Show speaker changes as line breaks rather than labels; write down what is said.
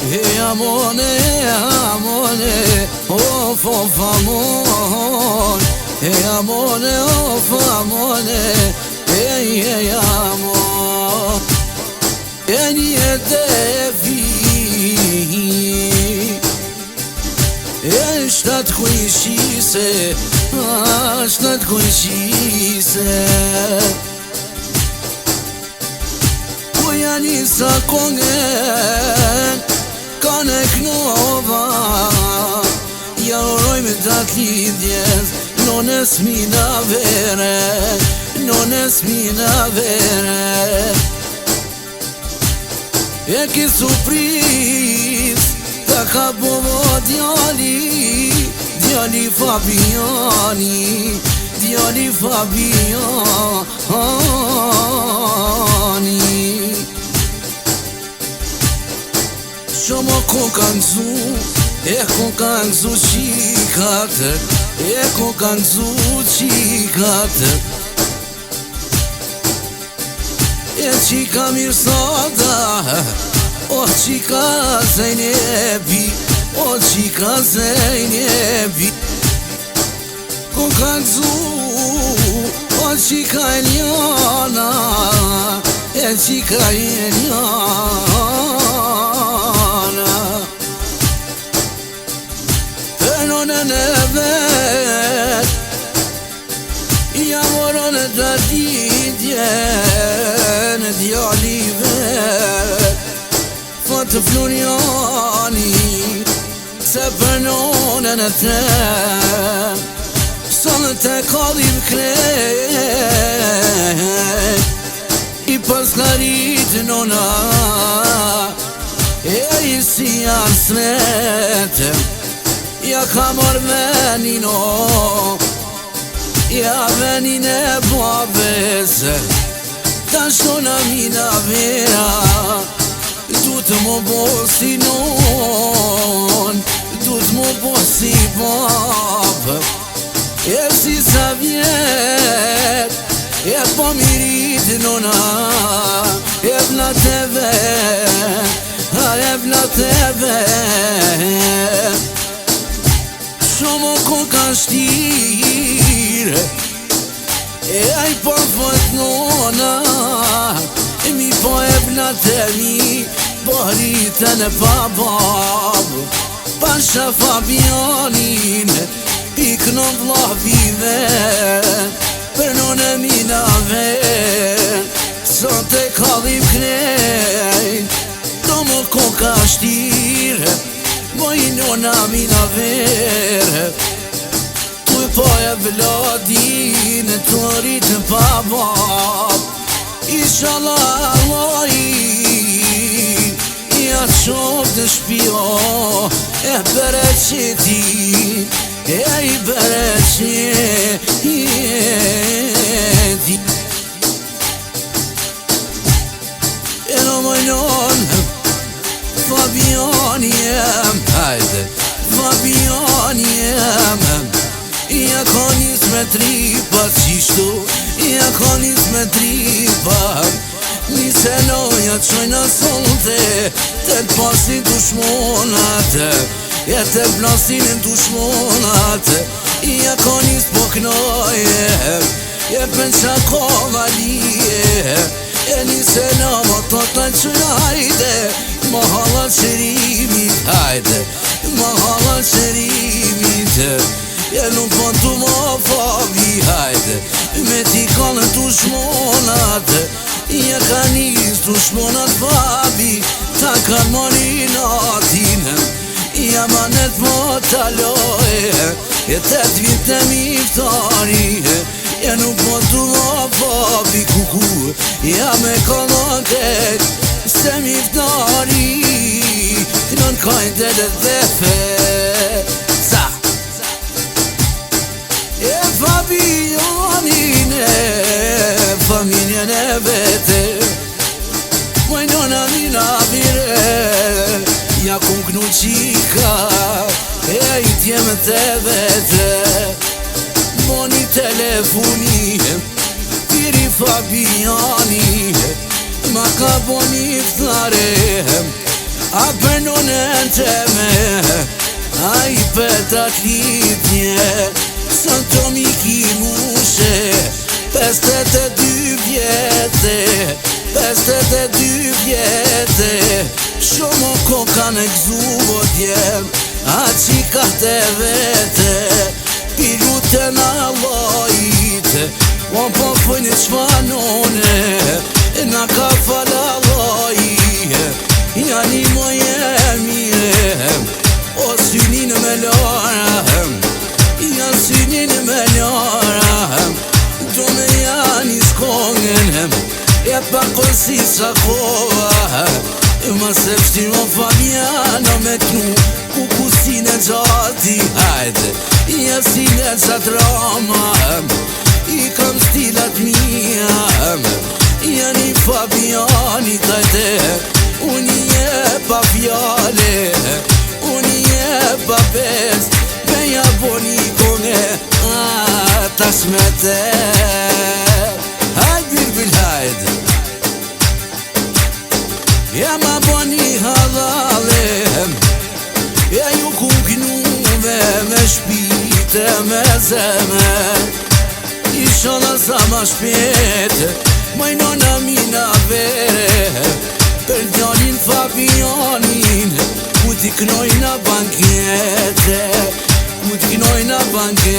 Amore, of amor. Amore, of amore, amor. Niente vi šta të kujshise, šta të kujshise. Ku janë sa kongen Kane knova Ja urojmë datë lidhjes Nones mina vere Nones mina vere E ki surpriz Ta ka bovo djali Djali Fabiani Djali Fabiani Shumë ko kanë zu ko kanë zu qikatë ko kanë zu qikatë Qika Mirsada qika Zeynebi qika Zeynebi Ko kanë zu qika Eliana qika Eliana Evet Yağmurun da didyen Diyali ver Fatih Floriani Sefernon enetem Sana tekali bklej I paskarit nona E si asretem Ja ka marrë venino Ja venine babese Ta shtona mina vera Du të më bosi non Du të më bosi babë E si sa vjet E po mirit nona E vna teve E vna teve Shumë ko ka shtire E aj po fët nona E mi po e vnat e mi Po rritën e pa babë Pasha Fabianin Ikno vllavive Për none mina ver Sot e kallim knej Do më ko ka shtire Moj nona mina vere Tu po e vladin Tu rritë pa bab Inshallah Allah Ja të shumë të shpio E bere qëti E i bere qëti E në moj nonë Fabiani hajde Fabiani Ja ka njës me tripa qishtu Ja ka njës me tripa Nise loja qojna solte Të pasin të shmonate Ja të plasin të shmonate Ja ka njës po knoje Ja penqa kovalije E nise nama të të qëjajde Mahala qërimit, hajde Mahala qërimit Ja nuk po të më fabi, hajde Me ti kalën të shmonat Ja ka njës të shmonat fabi Ta ka marinatin Ja manet më taloj E të të vitë miftari Ja nuk po të më fabi kuku Ja me kalën tek Se miftari Non kajnë dhe dhefe Sa E Fabianin Familjen e vete Moj nona mina vire Ja kun knu qika E i tjemë të vete Moni telefoni Piri Fabiani Ma ka bo një ftare A për non punën të me a i petat lidnje sën të miki mushe 52 vjete 52 vjete shumë ko kanë gëzuvo djem a qika të vete pilute në lojit o po pëjnë qfanone na ka fala lojit janë i moje mire o synin me lara janë synin me lara do me janë i skongen e pa kosi sa kova ma se pështiro Fabiano me knu ku kusine gjati hajde jasine qatë rama i kam stilat mija janë i Fabiani tajte unë je pa fjale unë je pa pes beja boni kone tash me te hajt birbil hajt ja ma boni halale ja ju kuknuve me shpite me zemer ishala sa ma shpete majnona mina vere për djalin Fabianin ku t'i knojna bankete ku t'i knojna bankete